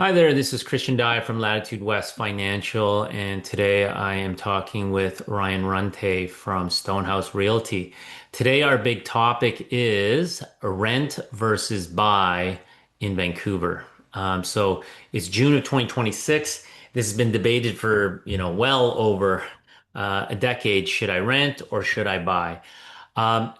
Hi there, this is Christian Dye from Latitude West Financial, and today I am talking with Ryan Runte from Stonehouse Realty. Today, our big topic is rent versus buy in Vancouver. So it's June of 2026. This has been debated for, well over a decade. Should I rent or should I buy?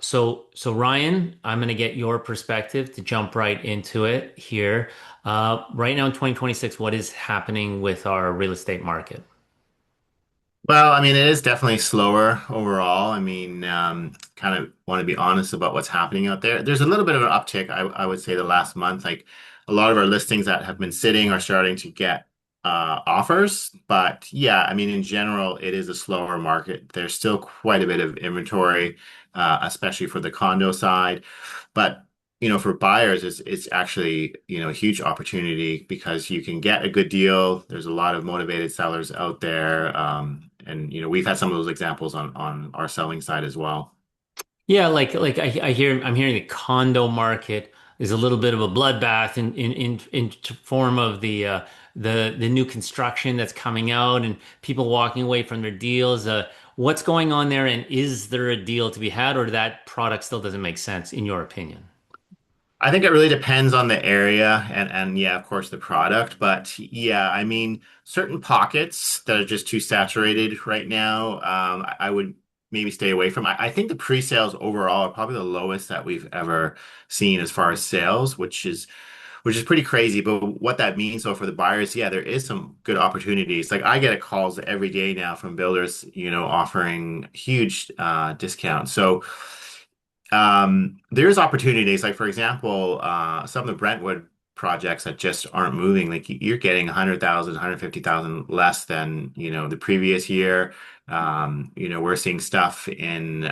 So Ryan, I'm going to get your perspective to jump right into it here. Right now in 2026, what is happening with our real estate market? Well, I mean, it is definitely slower overall. I mean, kind of want to be honest about what's happening out there. There's a little bit of an uptick, I would say, the last month. Like a lot of our listings that have been sitting are starting to get offers. But yeah, I mean, in general, it is a slower market. There's still quite a bit of inventory, especially for the condo side. But for buyers, it's actually, a huge opportunity because you can get a good deal. There's a lot of motivated sellers out there. And we've had some of those examples on our selling side as well. Yeah, I'm hearing the condo market is a little bit of a bloodbath in form of the new construction that's coming out and people walking away from their deals. What's going on there, and is there a deal to be had, or that product still doesn't make sense in your opinion? I think it really depends on the area and yeah, of course the product. But yeah, I mean, certain pockets that are just too saturated right now, I would maybe stay away from. I think the pre-sales overall are probably the lowest that we've ever seen as far as sales, which is pretty crazy. But what that means, though, for the buyers, yeah, there is some good opportunities. Like I get calls every day now from builders, offering huge discounts. So there's opportunities. Like for example, some of the Brentwood projects that just aren't moving. Like you're getting 100,000, 150,000 less than the previous year. We're seeing stuff in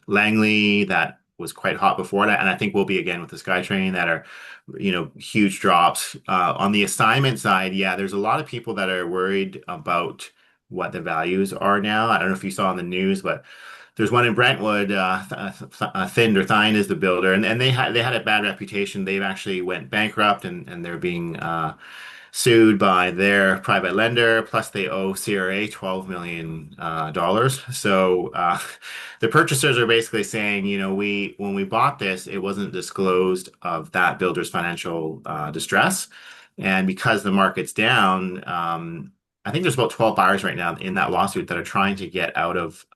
Langley that was quite hot before that, and I think will be again with the SkyTrain that are huge drops. On the assignment side, yeah, there's a lot of people that are worried about what the values are now. I don't know if you saw on the news, but there's one in Brentwood. Thind or Thine is the builder, and they had a bad reputation. They've actually went bankrupt, and they're being sued by their private lender. Plus, they owe CRA $12 million. So the purchasers are basically saying, we when we bought this, it wasn't disclosed of that builder's financial distress, and because the market's down. I think there's about 12 buyers right now in that lawsuit that are trying to get out of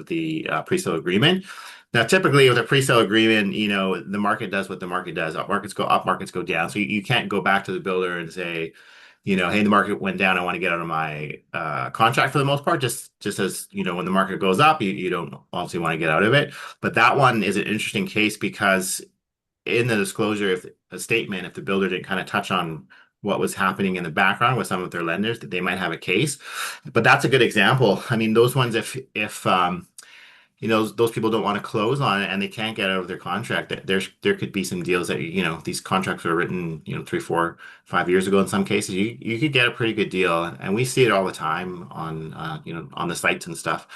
the pre-sale agreement. Now, typically with a pre-sale agreement, the market does what the market does. Markets go up, markets go down. So you can't go back to the builder and say, hey, the market went down. I want to get out of my contract for the most part. Just as when the market goes up, you don't obviously want to get out of it. But that one is an interesting case because in the disclosure, if a statement, if the builder didn't kind of touch on what was happening in the background with some of their lenders, that they might have a case. But that's a good example. I mean, those ones, if those people don't want to close on it and they can't get out of their contract, that there could be some deals that these contracts were written 3, 4, 5 years ago. In some cases, you could get a pretty good deal, and we see it all the time on on the sites and stuff.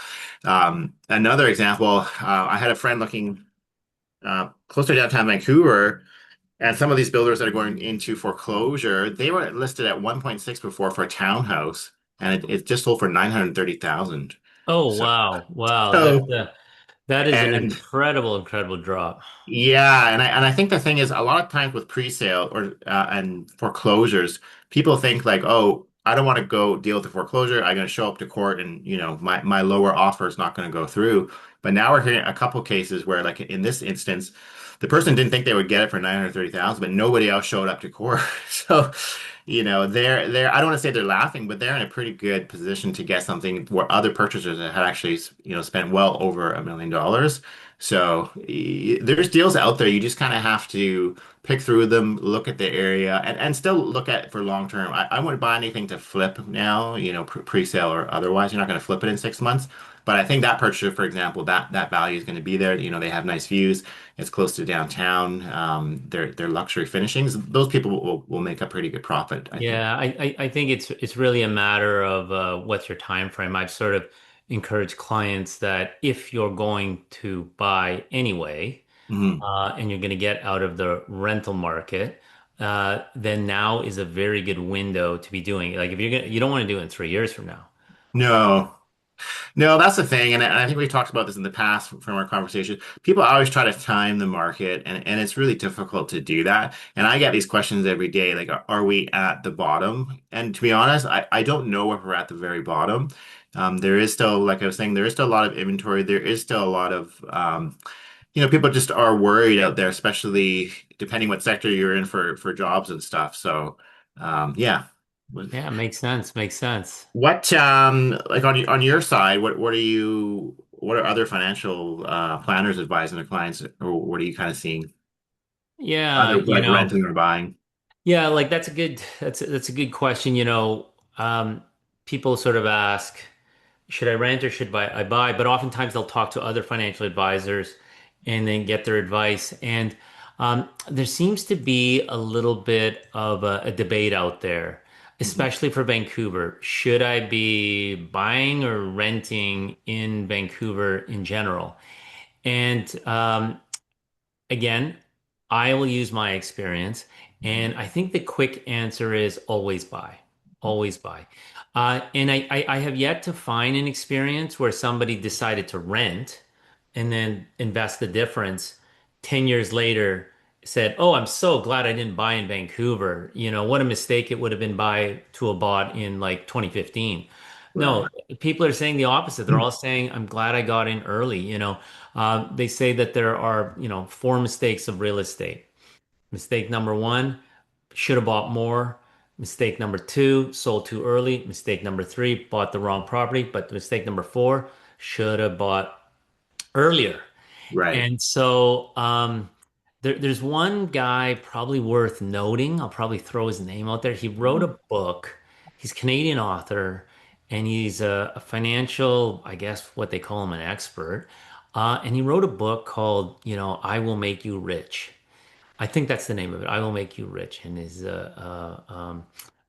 Another example, I had a friend looking close to downtown Vancouver. And some of these builders that are going into foreclosure, they were listed at 1.6 before for a townhouse, and it just sold for 930,000. Oh So, wow, wow, so, that is an and incredible drop. yeah, and I think the thing is a lot of times with pre-sale or and foreclosures, people think like, oh, I don't want to go deal with the foreclosure. I'm going to show up to court, and my lower offer is not going to go through. But now we're hearing a couple cases where, like in this instance, the person didn't think they would get it for 930,000, but nobody else showed up to court. So, they're I don't want to say they're laughing, but they're in a pretty good position to get something where other purchasers had actually spent well over $1 million. So there's deals out there. You just kind of have to pick through them, look at the area, and still look at for long term. I wouldn't buy anything to flip now, pre-sale or otherwise. You're not going to flip it in 6 months. But I think that purchaser, for example, that value is going to be there. They have nice views. It's close to downtown. They're luxury finishings. Those people will make a pretty good profit, I think. Yeah, I think it's really a matter of what's your time frame. I've sort of encouraged clients that if you're going to buy anyway, Mhm. and you're going to get out of the rental market, then now is a very good window to be doing it. Like if you don't want to do it in 3 years from now. No. No, that's the thing, and I think we've talked about this in the past from our conversation. People always try to time the market, and it's really difficult to do that. And I get these questions every day, like, are we at the bottom? And to be honest, I don't know if we're at the very bottom. There is still, like I was saying, there is still a lot of inventory. There is still a lot of, people just are worried out there, especially depending what sector you're in for jobs and stuff. So, yeah. Yeah, makes sense. Makes sense. What like on your side, what are other financial planners advising their clients, or what are you kind of seeing? Yeah, Either like renting or buying. yeah, like that's a good question. Um, people sort of ask, should I rent or should I buy? But oftentimes they'll talk to other financial advisors and then get their advice. And there seems to be a little bit of a debate out there, Mhm. especially for Vancouver. Should I be buying or renting in Vancouver in general? And again, I will use my experience, and I think the quick answer is always buy, always buy. And I have yet to find an experience where somebody decided to rent and then invest the difference 10 years later said, "Oh, I'm so glad I didn't buy in Vancouver. What a mistake it would have been buy to have bought in like 2015." Right. No, people are saying the opposite. They're all saying, "I'm glad I got in early." They say that there are, four mistakes of real estate. Mistake number one, should have bought more. Mistake number two, sold too early. Mistake number three, bought the wrong property. But mistake number four, should have bought earlier. Right. And so there's one guy probably worth noting. I'll probably throw his name out there. He wrote Mhm. a book. He's a Canadian author, and he's a financial, I guess what they call him, an expert. And he wrote a book called, I Will Make You Rich. I think that's the name of it. I Will Make You Rich. And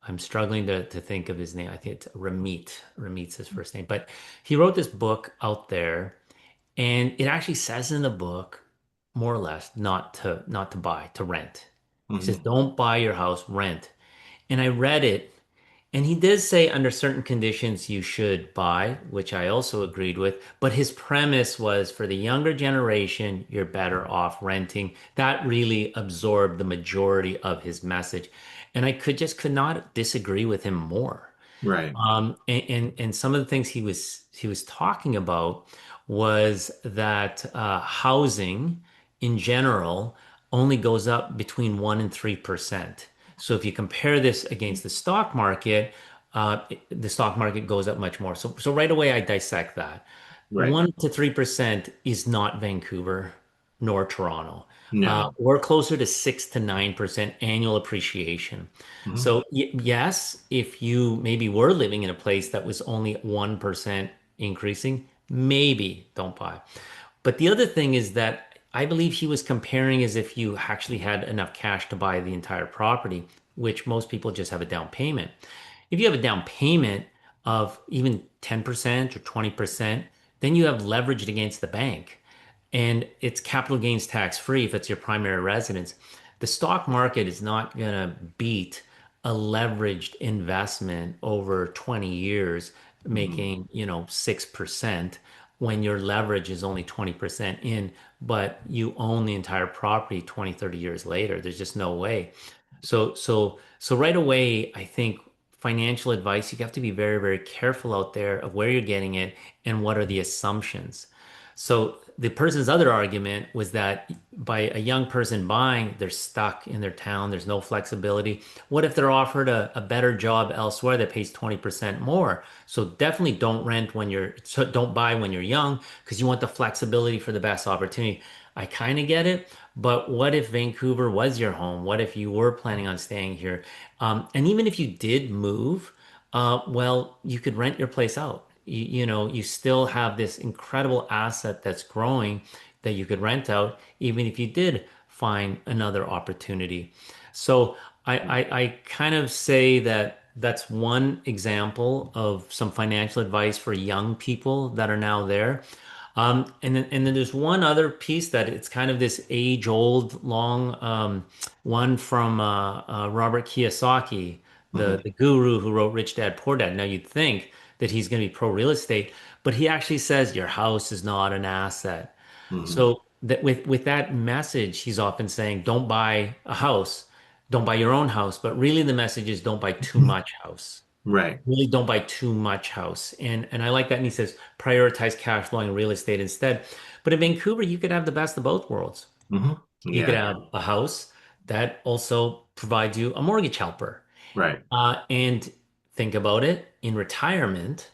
I'm struggling to think of his name. I think it's Ramit. Ramit's his first name. But he wrote this book out there. And it actually says in the book, more or less, not to buy, to rent. He says, Mhm. don't buy your house, rent. And I read it, and he did say under certain conditions you should buy, which I also agreed with. But his premise was for the younger generation, you're better off renting. That really absorbed the majority of his message. And I could not disagree with him more. Right. And some of the things he was talking about was that housing in general only goes up between 1% and 3%. So if you compare this against the stock market, the stock market goes up much more. So right away I dissect that. Right. 1% to 3% is not Vancouver nor Toronto. No. We're closer to 6% to 9% annual appreciation. Mhm. So yes, if you maybe were living in a place that was only 1% increasing, maybe don't buy. But the other thing is that I believe he was comparing as if you actually had enough cash to buy the entire property, which most people just have a down payment. If you have a down payment of even 10% or 20%, then you have leveraged against the bank. And it's capital gains tax free if it's your primary residence. The stock market is not going to beat a leveraged investment over 20 years Mhm. making, 6% when your leverage is only 20% in, but you own the entire property 20, 30 years later. There's just no way. So right away, I think financial advice, you have to be very, very careful out there of where you're getting it and what are the assumptions. So the person's other argument was that by a young person buying, they're stuck in their town. There's no flexibility. What if they're offered a better job elsewhere that pays 20% more? So definitely don't buy when you're young because you want the flexibility for the best opportunity. I kind of get it, but what if Vancouver was your home? What if you were planning on staying here? And even if you did move, well, you could rent your place out. You still have this incredible asset that's growing that you could rent out, even if you did find another opportunity. So I kind of say that that's one example of some financial advice for young people that are now there. And then there's one other piece that it's kind of this age-old, long one from Robert Kiyosaki, the Hmm. the guru who wrote Rich Dad Poor Dad. Now you'd think that he's going to be pro real estate, but he actually says your house is not an asset. Hmm. So that with that message, he's often saying, don't buy a house, don't buy your own house, but really the message is don't buy too much house. Right. Really don't buy too much house. And I like that. And he says prioritize cash flowing real estate instead. But in Vancouver, you could have the best of both worlds. Hmm. You could Yeah. have a house that also provides you a mortgage helper. Right. And think about it in retirement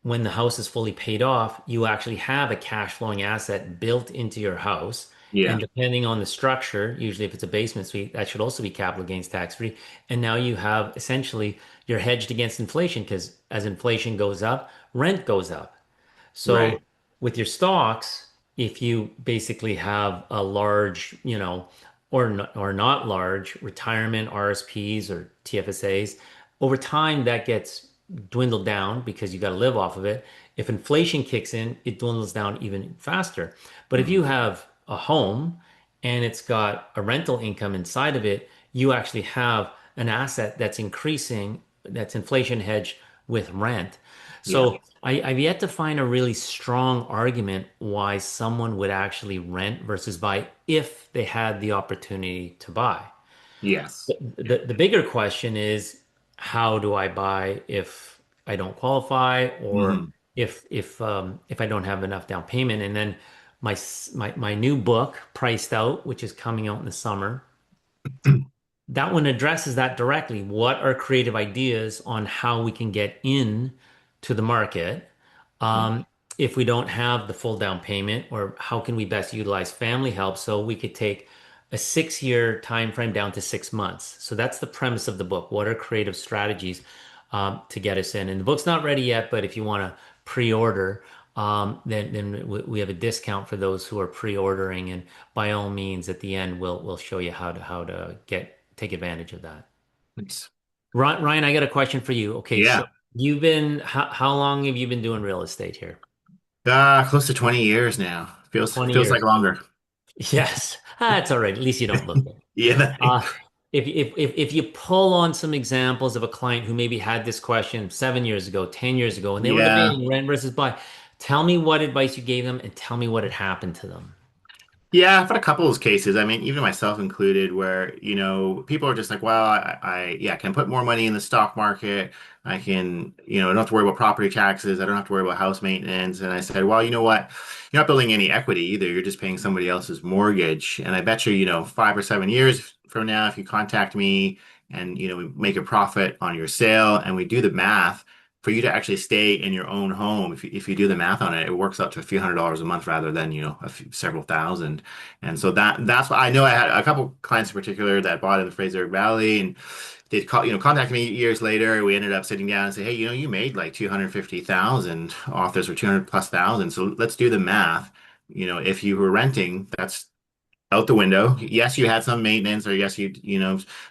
when the house is fully paid off, you actually have a cash flowing asset built into your house. Yeah. And depending on the structure, usually if it's a basement suite, that should also be capital gains tax free. And now you have essentially you're hedged against inflation because as inflation goes up, rent goes up. So Right. with your stocks, if you basically have a large, or not large retirement RSPs or TFSAs, over time that gets dwindled down because you got to live off of it. If inflation kicks in, it dwindles down even faster. But if Hmm. you have a home and it's got a rental income inside of it, you actually have an asset that's increasing, that's inflation hedged with rent. Yeah. So I've yet to find a really strong argument why someone would actually rent versus buy if they had the opportunity to buy. Yes. The bigger question is, how do I buy if I don't qualify or Hmm. if I don't have enough down payment? And then my new book, Priced Out, which is coming out in the summer, that one addresses that directly. What are creative ideas on how we can get in to the market um, if we don't have the full down payment, or how can we best utilize family help so we could take a 6 year time frame down to 6 months? So that's the premise of the book. What are creative strategies to get us in? And the book's not ready yet, but if you want to pre-order, then we have a discount for those who are pre-ordering, and by all means, at the end, we'll show you how to get take advantage of that. Nice. Ryan, I got a question for you. Okay, so Yeah. how long have you been doing real estate here? Close to 20 years now. Feels 20 feels like years. longer. Yes, that's all right. At least you don't look it. Yeah. Uh, if you pull on some examples of a client who maybe had this question 7 years ago, 10 years ago, and they were Yeah. debating rent versus buy, tell me what advice you gave them and tell me what had happened to them. Yeah, I've had a couple of cases. I mean, even myself included, where, people are just like, well, yeah, I can put more money in the stock market. I can, I don't have to worry about property taxes. I don't have to worry about house maintenance. And I said, well, you know what? You're not building any equity either. You're just paying somebody else's mortgage. And I bet you, 5 or 7 years from now, if you contact me and, we make a profit on your sale and we do the math, for you to actually stay in your own home, if you do the math on it, it works out to a few $100s a month rather than, several thousand. And so that's why I know I had a couple clients in particular that bought in the Fraser Valley, and they'd contact me years later. We ended up sitting down and say, hey, you made like 250,000 off this, or 200 plus thousand. So let's do the math. If you were renting, that's out the window. Yes, you had some maintenance, or yes,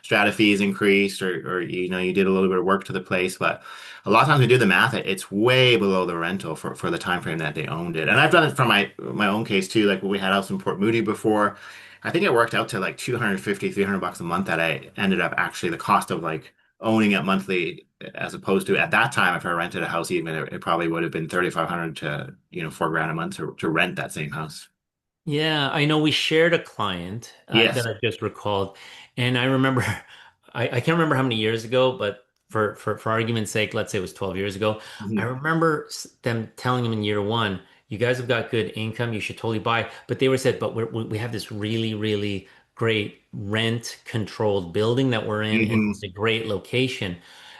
strata fees increased, or you did a little bit of work to the place, but a lot of times we do the math, it's way below the rental for the time frame that they owned it. And I've done it for my own case too. Like when we had house in Port Moody before, I think it worked out to like 250, $300 a month that I ended up actually the cost of like owning it monthly, as opposed to at that time, if I rented a house, even it probably would have been 3,500 to, 4 grand a month to rent that same house. Yeah, I know we shared a client that Yes. I just recalled, and I remember, I can't remember how many years ago, but for argument's sake, let's say it was 12 years ago. I Mhm. remember them telling him in year one, "You guys have got good income, you should totally buy." But they were said, "But we have this really, really great rent controlled building that we're in, and it's Mhm. a great location."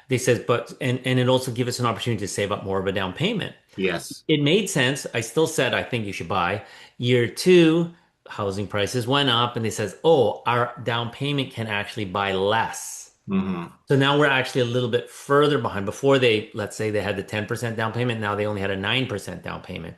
They says, "But and it also give us an opportunity to save up more of a down payment." Yes. It made sense. I still said I think you should buy. Year two, housing prices went up, and they says, "Oh, our down payment can actually buy less." Hmm. So now we're actually a little bit further behind. Before they, let's say they had the 10% down payment, now they only had a 9% down payment.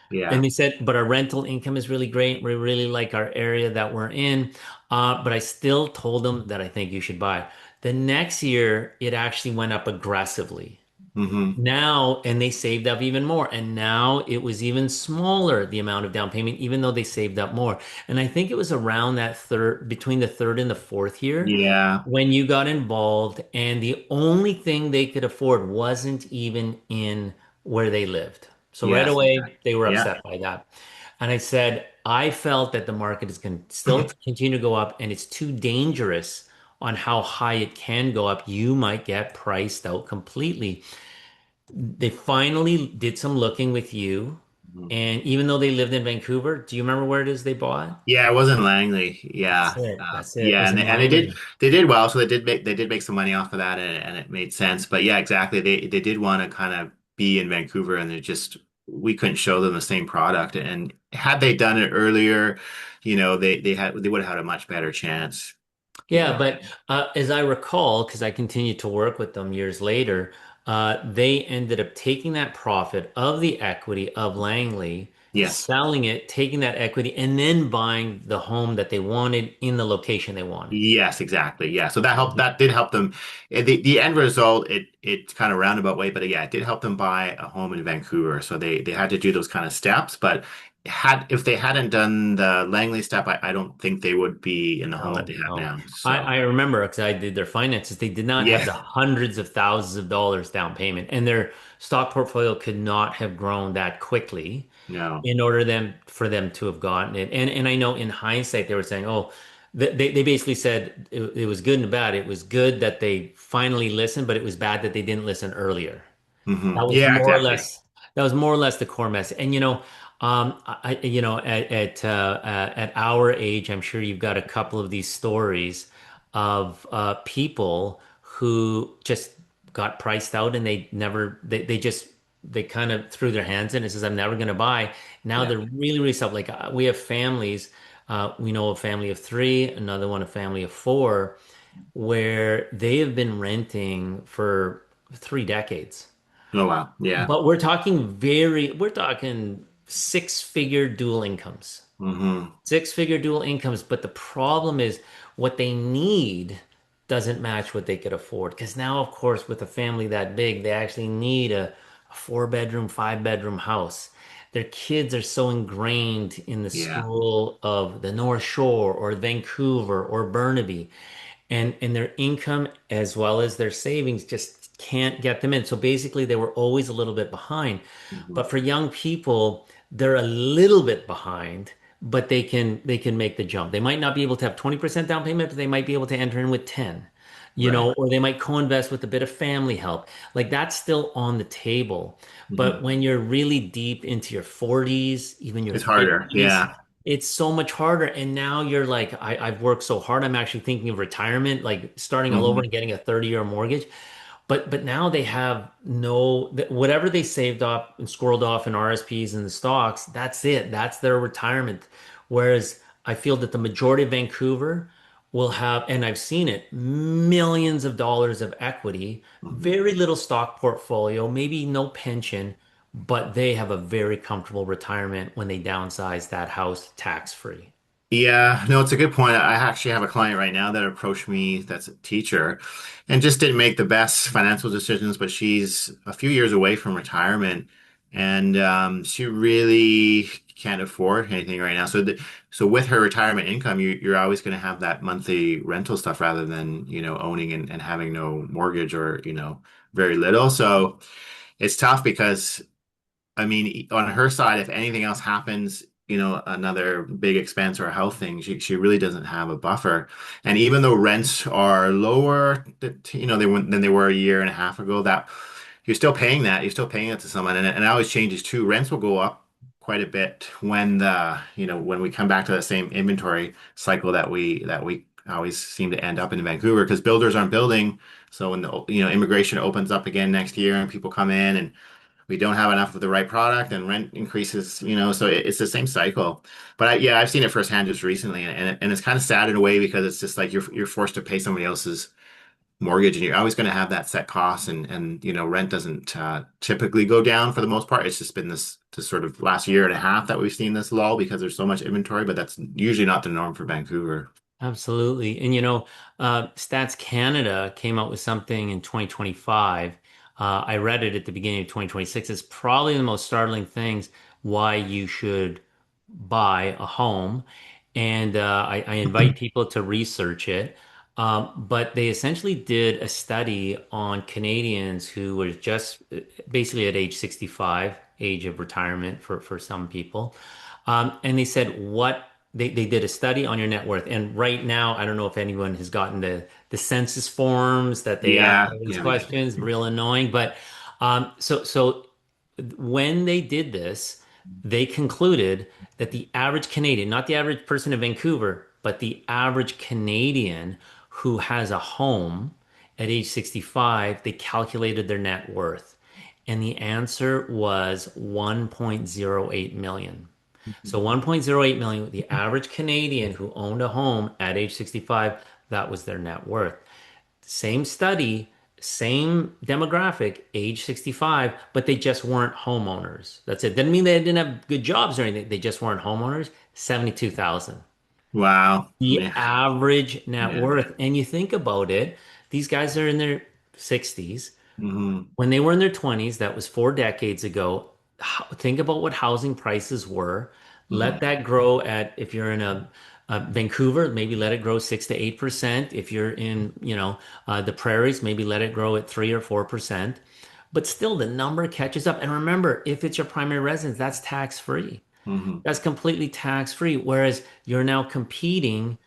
And Yeah. they said, but our rental income is really great. We really like our area that we're in. But I still told them that I think you should buy. The next year, it actually went up aggressively. Hmm. Now, and they saved up even more. And now it was even smaller, the amount of down payment, even though they saved up more. And I think it was around that third, between the third and the fourth year Yeah. when you got involved, and the only thing they could afford wasn't even in where they lived. So right Yes, away, exactly. they were Yeah. upset by that. And I said, I felt that the market is going to still continue to go up, and it's too dangerous on how high it can go up. You might get priced out completely. They finally did some looking with you. Mhm. And even though they lived in Vancouver, do you remember where it is they bought? Yeah, it wasn't Langley. That's Yeah, it. That's it. It yeah, was in and Langley. they did well. So they did make some money off of that, and it made sense. But yeah, exactly. They did want to kind of be in Vancouver, and they just we couldn't show them the same product. And had they done it earlier, they would have had a much better chance. You Yeah, know. but as I recall, because I continued to work with them years later, they ended up taking that profit of the equity of Langley, Yes. selling it, taking that equity, and then buying the home that they wanted in the location they wanted. Yes, exactly. Yeah. So that helped. That did help them. The end result, it's kind of roundabout way, but yeah, it did help them buy a home in Vancouver. So they had to do those kind of steps. But had if they hadn't done the Langley step, I don't think they would be in the home that No, they have no. now. I So remember because I did their finances. They did not have yeah, the hundreds of thousands of dollars down payment, and their stock portfolio could not have grown that quickly no. in order for them to have gotten it. And I know in hindsight they were saying, oh, they basically said it was good and bad. It was good that they finally listened, but it was bad that they didn't listen earlier. Hmm. That was Yeah, more or exactly. less the core message. And at our age, I'm sure you've got a couple of these stories of people who just got priced out and they kind of threw their hands in and says, I'm never going to buy. Now Yeah. they're really, really tough. Like we have families, we know a family of three, another one, a family of four, where they have been renting for 3 decades. Oh wow. Yeah. But we're talking six-figure dual incomes. Hmm. Six-figure dual incomes, but the problem is what they need doesn't match what they could afford. Because now, of course, with a family that big, they actually need a four-bedroom, five-bedroom house. Their kids are so ingrained in the Yeah. school of the North Shore or Vancouver or Burnaby, and their income as well as their savings just can't get them in. So basically, they were always a little bit behind. Hmm. But for young people, they're a little bit behind, but they can make the jump. They might not be able to have 20% down payment, but they might be able to enter in with 10, Right. or they might co-invest with a bit of family help. Like that's still on the table. But Hmm. when you're really deep into your 40s, even your It's harder. 50s, Yeah. it's so much harder. And now you're like, I've worked so hard. I'm actually thinking of retirement, like starting all over Hmm. and getting a 30-year mortgage. But now they have no whatever they saved up and squirreled off in RSPs and the stocks, that's it. That's their retirement. Whereas I feel that the majority of Vancouver will have, and I've seen it, millions of dollars of equity, Hmm. very little stock portfolio, maybe no pension, but they have a very comfortable retirement when they downsize that house tax free. Yeah, no, it's a good point. I actually have a client right now that approached me that's a teacher and just didn't make the best financial decisions, but she's a few years away from retirement and she really can't afford anything right now. So with her retirement income, you're always going to have that monthly rental stuff rather than, owning and having no mortgage or, very little. So it's tough because I mean, on her side, if anything else happens, another big expense or a health thing, she really doesn't have a buffer. And even though rents are lower, than they were a year and a half ago, that you're still paying that. You're still paying it to someone, and it always changes too. Rents will go up quite a bit when we come back to the same inventory cycle that we always seem to end up in Vancouver because builders aren't building. So when the immigration opens up again next year and people come in and we don't have enough of the right product and rent increases, so it's the same cycle. But yeah, I've seen it firsthand just recently and it's kind of sad in a way because it's just like you're forced to pay somebody else's mortgage and you're always going to have that set cost and rent doesn't typically go down for the most part. It's just been this sort of last year and a half that we've seen this lull because there's so much inventory, but that's usually not the norm for Vancouver. Absolutely. And Stats Canada came out with something in 2025. I read it at the beginning of 2026. It's probably the most startling things why you should buy a home. And I invite people to research it. But they essentially did a study on Canadians who were just basically at age 65, age of retirement for some people. And they said they did a study on your net worth. And right now, I don't know if anyone has gotten the census forms that they ask Yeah, all these yeah, we did. questions, real annoying. But so when they did this, they concluded that the average Canadian, not the average person in Vancouver, but the average Canadian who has a home at age 65, they calculated their net worth. And the answer was 1.08 million. So 1.08 million, the average Canadian who owned a home at age 65, that was their net worth. Same study, same demographic, age 65, but they just weren't homeowners. That's it. Didn't mean they didn't have good jobs or anything. They just weren't homeowners. 72,000. Wow. The Yeah. average net Yeah. worth. And you think about it, these guys are in their 60s. Hmm. When they were in their 20s, that was 4 decades ago. Think about what housing prices were. Let Hmm. that grow at, if you're in Vancouver, maybe let it grow 6 to 8%. If you're in, the prairies, maybe let it grow at 3 or 4%. But still, the number catches up. And remember, if it's your primary residence, that's tax free. Hmm. That's completely tax free. Whereas you're now competing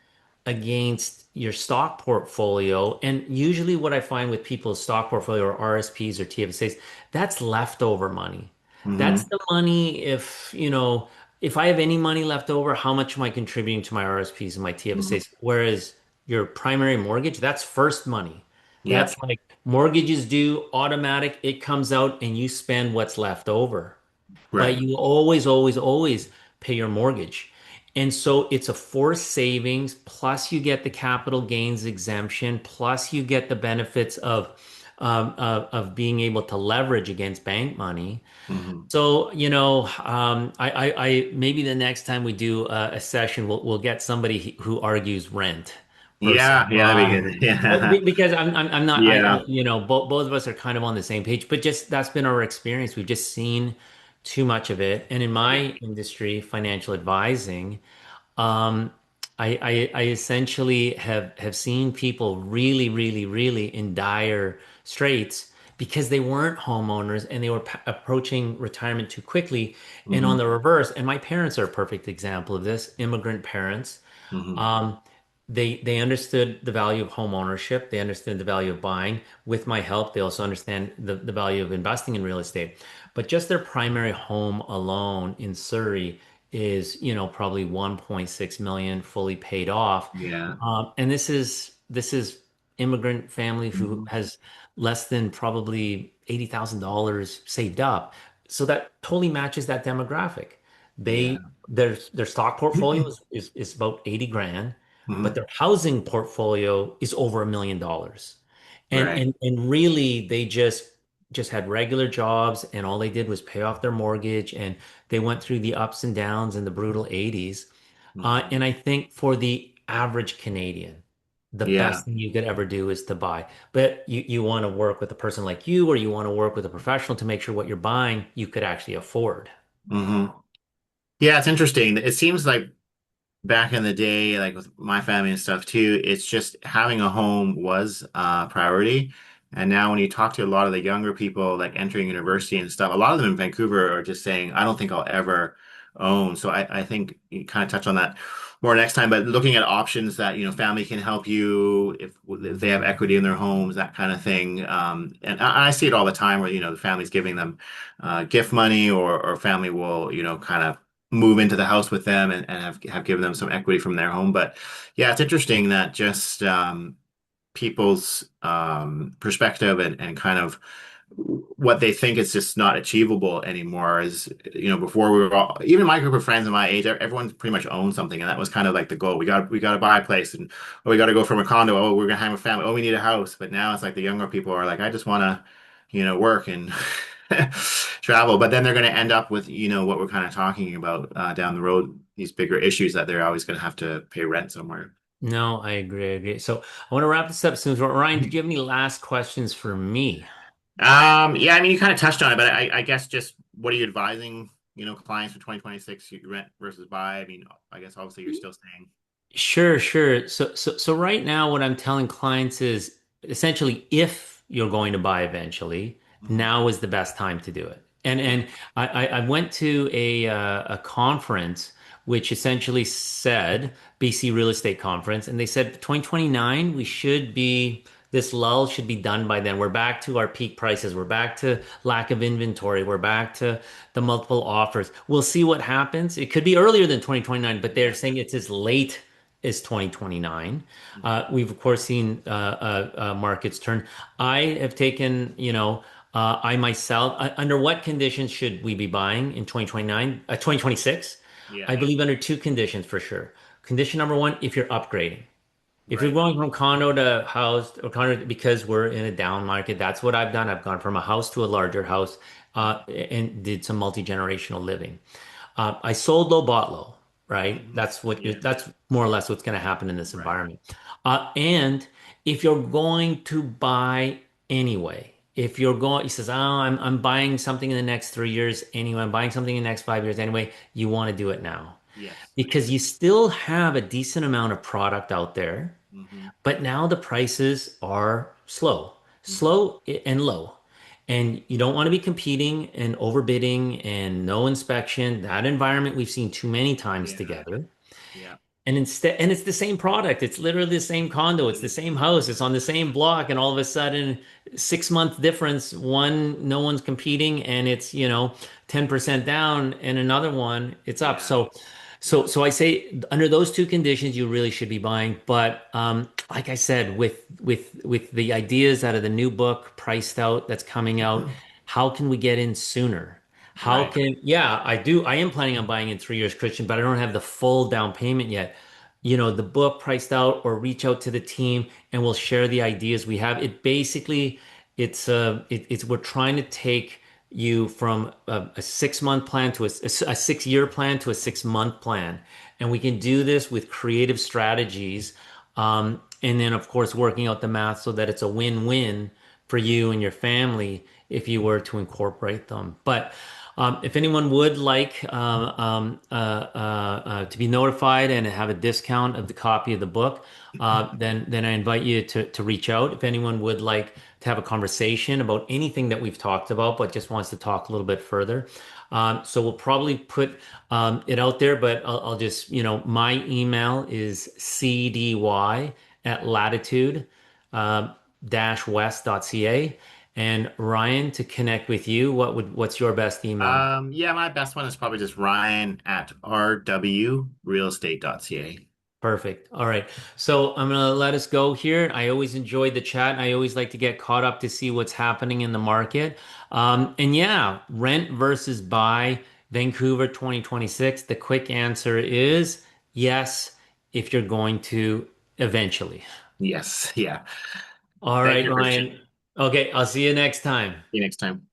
against your stock portfolio. And usually, what I find with people's stock portfolio or RSPs or TFSAs, that's leftover money. That's Hmm. the money if I have any money left over, how much am I contributing to my RSPs and my Hmm. TFSAs? Whereas your primary mortgage, that's first money. Yep. That's like mortgages due, automatic, it comes out and you spend what's left over, but Right. you always, always, always pay your mortgage. And so it's a forced savings, plus you get the capital gains exemption, plus you get the benefits of being able to leverage against bank money. Hmm. So, I maybe the next time we do a session, we'll get somebody who argues rent versus Yeah. Yeah, that'd be buy. good. Yeah. Because I'm not Yeah. both of us are kind of on the same page, but just that's been our experience. We've just seen too much of it. And in my industry, financial advising, um, I essentially have seen people really, really, really in dire straits because they weren't homeowners and they were approaching retirement too quickly. And on Hmm. the reverse, and my parents are a perfect example of this, immigrant parents. Hmm. Um, they understood the value of home ownership. They understood the value of buying. With my help, they also understand the value of investing in real estate. But just their primary home alone in Surrey is, probably 1.6 million fully paid off. Yeah. And this is immigrant family who Hmm. has less than probably $80,000 saved up. So that totally matches that demographic. Yeah. Their stock portfolio is about 80 grand, but Hmm. their housing portfolio is over $1 million. And Right. and and really they just had regular jobs and all they did was pay off their mortgage and they went through the ups and downs in the brutal 80s. Hmm. And I think for the average Canadian, the Yeah. best thing you could ever do is to buy. But you want to work with a person like you, or you want to work with a professional to make sure what you're buying you could actually afford. Hmm. Yeah, it's interesting. It seems like back in the day, like with my family and stuff too, it's just having a home was priority. And now when you talk to a lot of the younger people like entering university and stuff, a lot of them in Vancouver are just saying, I don't think I'll ever own. So I think you kind of touch on that more next time, but looking at options that, family can help you if they have equity in their homes, that kind of thing. And I see it all the time where, the family's giving them gift money or family will, kind of move into the house with them and have given them some equity from their home. But yeah, it's interesting that just people's perspective and kind of what they think is just not achievable anymore is, before we were all, even my group of friends in my age, everyone pretty much owned something. And that was kind of like the goal. We got to buy a place and oh, we got to go from a condo. Oh, we're going to have a family. Oh, we need a house. But now it's like the younger people are like, I just want to, work and travel. But then they're going to end up with, what we're kind of talking about down the road, these bigger issues that they're always going to have to pay rent somewhere. No, I agree. I agree. So I want to wrap this up soon. Ryan, did you have any last questions for me? Yeah, I mean, you kind of touched on it, but I guess just what are you advising, clients for 2026 rent versus buy? I mean, I guess obviously you're still saying, Sure, sure. So right now, what I'm telling clients is essentially if you're going to buy eventually, hmm now is the best time to do it. And yeah, and I went to a conference which essentially said BC Real Estate Conference, and they said 2029 we should be this lull should be done by then. We're back to our peak prices. We're back to lack of inventory. We're back to the multiple offers. We'll see what happens. It could be earlier than 2029, but they're yeah, saying it's as late is 2029. hmm We've of course seen markets turn. I have taken, I myself, under what conditions should we be buying in 2029, 2026? yeah, I believe under two conditions for sure. Condition number one, if you're upgrading. If you're right, going from condo to house or condo because we're in a down market, that's what I've done. I've gone from a house to a larger house and did some multi-generational living. I sold low, bought low, right? yeah, That's more or less what's going to happen in this right, environment. And if you're going to buy anyway, if you're going, he says, "Oh, I'm buying something in the next 3 years anyway. I'm buying something in the next 5 years anyway." You want to do it now yes, because you still have a decent amount of product out there, hmm but now the prices are hmm slow and low. And you don't want to be competing and overbidding and no inspection. That environment we've seen too many times yeah, together. yeah, And it's the same product. It's literally the same condo. It's the same house. It's on the same block. And all of a sudden, 6 month difference, no one's competing and it's, 10% down and another one, it's up. yeah, So I say under those two conditions, you really should be buying. But like I said, with the ideas out of the new book priced out that's coming out, how can we get in sooner? How right, can, yeah, I do. I am planning on buying in 3 years, Christian, but I don't have the full down payment yet. The book priced out or reach out to the team and we'll share the ideas we have. It basically, it's, we're trying to take you from a 6 month plan to a 6 year plan to a 6 month plan. And we can do this with creative strategies. And then, of course, working out the math so that it's a win-win for you and your family if you were to incorporate them. But if anyone would like to be notified and have a discount of the copy of the book, then I invite you to reach out. If anyone would like to have a conversation about anything that we've talked about, but just wants to talk a little bit further. So we'll probably put it out there, but I'll just, my email is cdy at latitude west.ca. And Ryan, to connect with you, what's your best email? yeah, my best one is probably just Ryan at rwrealestate.ca. Perfect. All right. So I'm gonna let us go here. I always enjoyed the chat. I always like to get caught up to see what's happening in the market. And yeah, rent versus buy, Vancouver 2026. The quick answer is yes, if you're going to eventually. Yes, yeah. All Thank right, you, Christian. Ryan. Okay, I'll see you next time. See you next time.